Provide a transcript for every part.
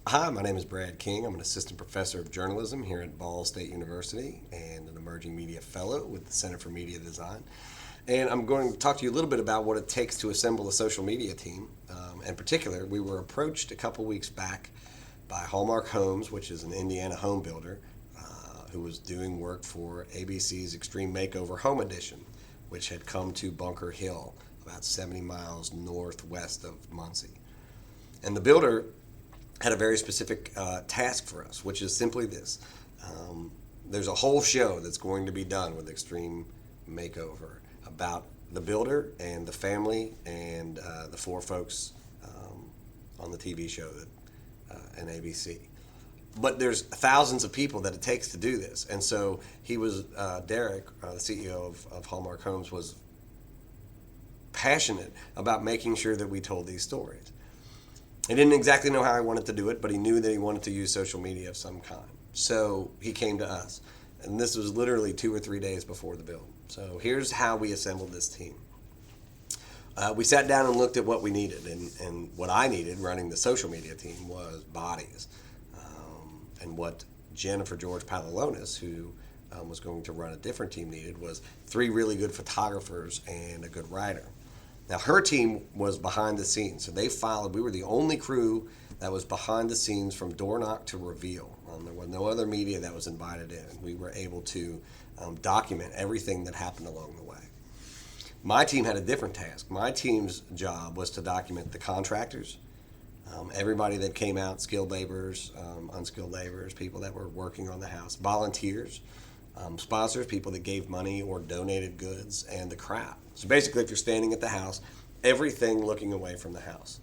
Hi, my name is Brad King. I'm an assistant professor of journalism here at Ball State University and an emerging media fellow with the Center for Media Design. And I'm going to talk to you a little bit about what it takes to assemble a social media team. In particular, we were approached a couple weeks back by Hallmark Homes, which is an Indiana home builder, who was doing work for ABC's Extreme Makeover Home Edition, which had come to Bunker Hill, about 70 miles northwest of Muncie. And the builder had a very specific task for us, which is simply this. There's a whole show that's going to be done with Extreme Makeover about the builder and the family and the four folks on the TV show in ABC. But there's thousands of people that it takes to do this. And so Derek, the CEO of Hallmark Homes, was passionate about making sure that we told these stories. He didn't exactly know how he wanted to do it, but he knew that he wanted to use social media of some kind. So he came to us. And this was literally 2 or 3 days before the build. So here's how we assembled this team. We sat down and looked at what we needed. And what I needed running the social media team was bodies. And what Jennifer George Palalonis, who was going to run a different team, needed was 3 really good photographers and a good writer. Now, her team was behind the scenes, so they followed. We were the only crew that was behind the scenes from door knock to reveal. There was no other media that was invited in. We were able to document everything that happened along the way. My team had a different task. My team's job was to document the contractors, everybody that came out, skilled laborers, unskilled laborers, people that were working on the house, volunteers, sponsors, people that gave money or donated goods, and the crowd. So basically, if you're standing at the house, everything looking away from the house.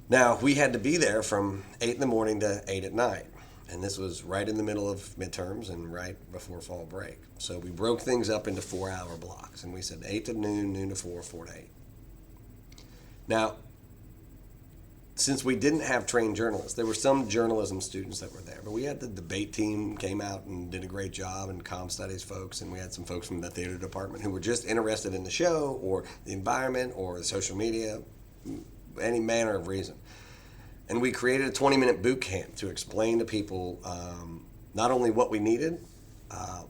Now, we had to be there from 8 in the morning to 8 at night. And this was right in the middle of midterms and right before fall break. So we broke things up into 4-hour blocks. And we said 8 to noon, noon to 4, 4 to 8. Now, since we didn't have trained journalists, there were some journalism students that were there, but we had the debate team came out and did a great job, and comm studies folks, and we had some folks from the theater department who were just interested in the show or the environment or the social media, any manner of reason. And we created a 20-minute boot camp to explain to people not only what we needed,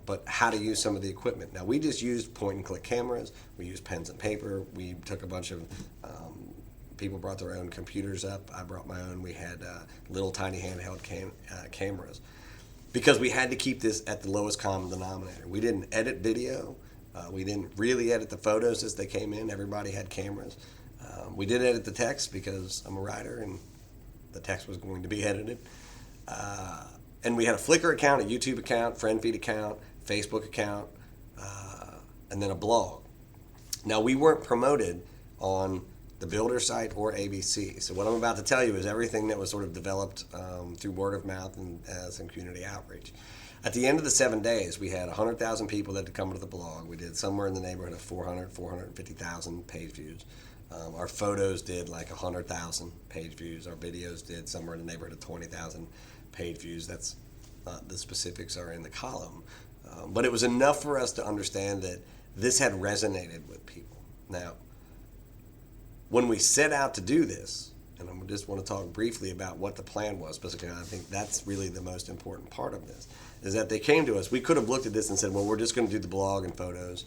but how to use some of the equipment. Now, we just used point-and-click cameras. We used pens and paper. We took a bunch of people brought their own computers up. I brought my own. We had little tiny handheld cameras because we had to keep this at the lowest common denominator. We didn't edit video. We didn't really edit the photos as they came in. Everybody had cameras. We did edit the text because I'm a writer and the text was going to be edited. And we had a Flickr account, a YouTube account, FriendFeed account, Facebook account, and then a blog. Now, we weren't promoted on the Builder site or ABC. So what I'm about to tell you is everything that was sort of developed through word of mouth and some community outreach. At the end of the 7 days, we had 100,000 people that had come to the blog. We did somewhere in the neighborhood of 450,000 page views. Our photos did like 100,000 page views. Our videos did somewhere in the neighborhood of 20,000 page views. That's the specifics are in the column. But it was enough for us to understand that this had resonated with people. Now, when we set out to do this, and I just want to talk briefly about what the plan was, because I think that's really the most important part of this, is that they came to us. We could have looked at this and said, well, we're just going to do the blog and photos,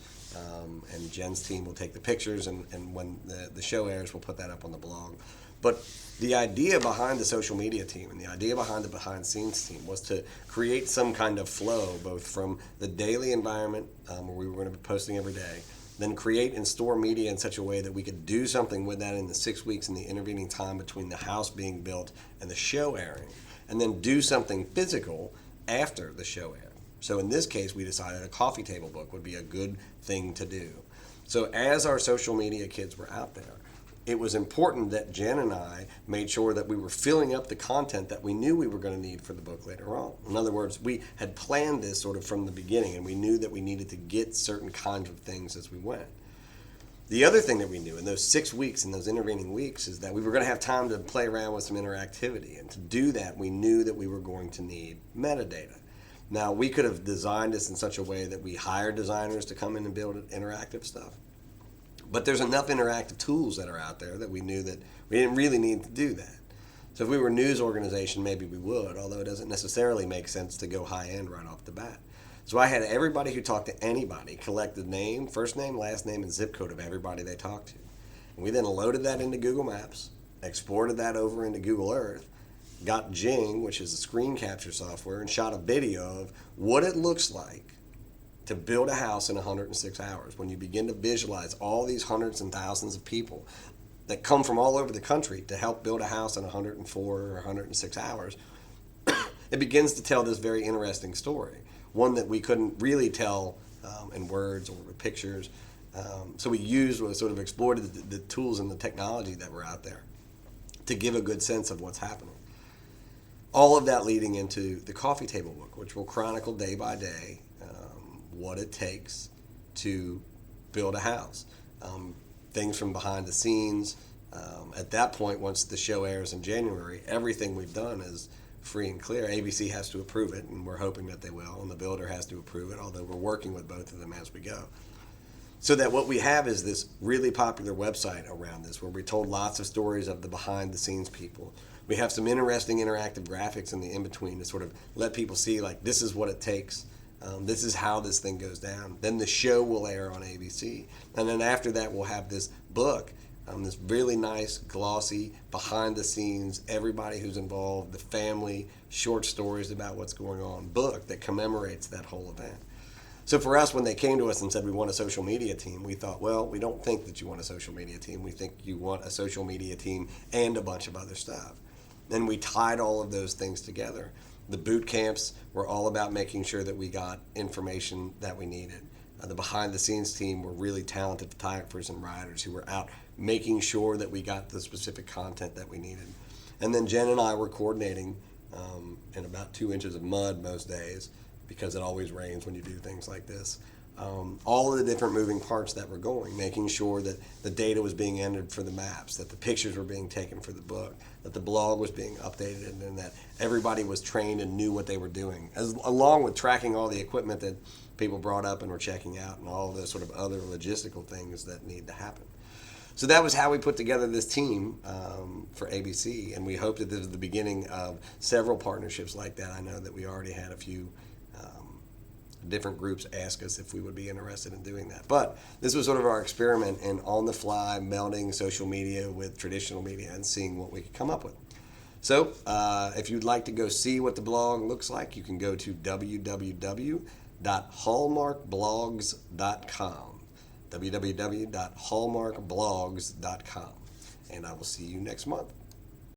and Jen's team will take the pictures, and when the show airs, we'll put that up on the blog. But the idea behind the social media team and the idea behind the behind-the-scenes team was to create some kind of flow, both from the daily environment, where we were going to be posting every day, then create and store media in such a way that we could do something with that in the 6 weeks in the intervening time between the house being built and the show airing, and then do something physical after the show aired. So in this case, we decided a coffee table book would be a good thing to do. So as our social media kids were out there, it was important that Jen and I made sure that we were filling up the content that we knew we were going to need for the book later on. In other words, we had planned this sort of from the beginning, and we knew that we needed to get certain kinds of things as we went. The other thing that we knew in those 6 weeks, in those intervening weeks, is that we were going to have time to play around with some interactivity. And to do that, we knew that we were going to need metadata. Now, we could have designed this in such a way that we hired designers to come in and build interactive stuff. But there's enough interactive tools that are out there that we knew that we didn't really need to do that. So if we were a news organization, maybe we would, although it doesn't necessarily make sense to go high end right off the bat. So I had everybody who talked to anybody collect the name, first name, last name, and zip code of everybody they talked to. And we then loaded that into Google Maps, exported that over into Google Earth, got Jing, which is a screen capture software, and shot a video of what it looks like to build a house in 106 hours. When you begin to visualize all these hundreds and thousands of people that come from all over the country to help build a house in 104 or 106 hours, it begins to tell this very interesting story, one that we couldn't really tell in words or with pictures. So we exploited the tools and the technology that were out there to give a good sense of what's happening. All of that leading into the coffee table book, which will chronicle day by day what it takes to build a house. Things from behind the scenes. At that point, once the show airs in January, everything we've done is free and clear. ABC has to approve it, and we're hoping that they will, and the builder has to approve it, although we're working with both of them as we go. So that what we have is this really popular website around this, where we told lots of stories of the behind the scenes people. We have some interesting interactive graphics in the in-between to sort of let people see, like, this is what it takes. This is how this thing goes down. Then the show will air on ABC. And then after that, we'll have this book, this really nice, glossy, behind the scenes, everybody who's involved, the family, short stories about what's going on book that commemorates that whole event. So for us, when they came to us and said we want a social media team, we thought, well, we don't think that you want a social media team. We think you want a social media team and a bunch of other stuff. Then we tied all of those things together. The boot camps were all about making sure that we got information that we needed. The behind the scenes team were really talented photographers and writers who were out making sure that we got the specific content that we needed. And then Jen and I were coordinating in about 2 inches of mud most days, because it always rains when you do things like this. All of the different moving parts that were going, making sure that the data was being entered for the maps, that the pictures were being taken for the book, that the blog was being updated, and that everybody was trained and knew what they were doing, along with tracking all the equipment that people brought up and were checking out, and all the sort of other logistical things that need to happen. So that was how we put together this team for ABC, and we hope that this is the beginning of several partnerships like that. I know that we already had a few different groups ask us if we would be interested in doing that. But this was sort of our experiment in on-the-fly melding social media with traditional media and seeing what we could come up with. So if you'd like to go see what the blog looks like, you can go to www.hallmarkblogs.com, www.hallmarkblogs.com, and I will see you next month.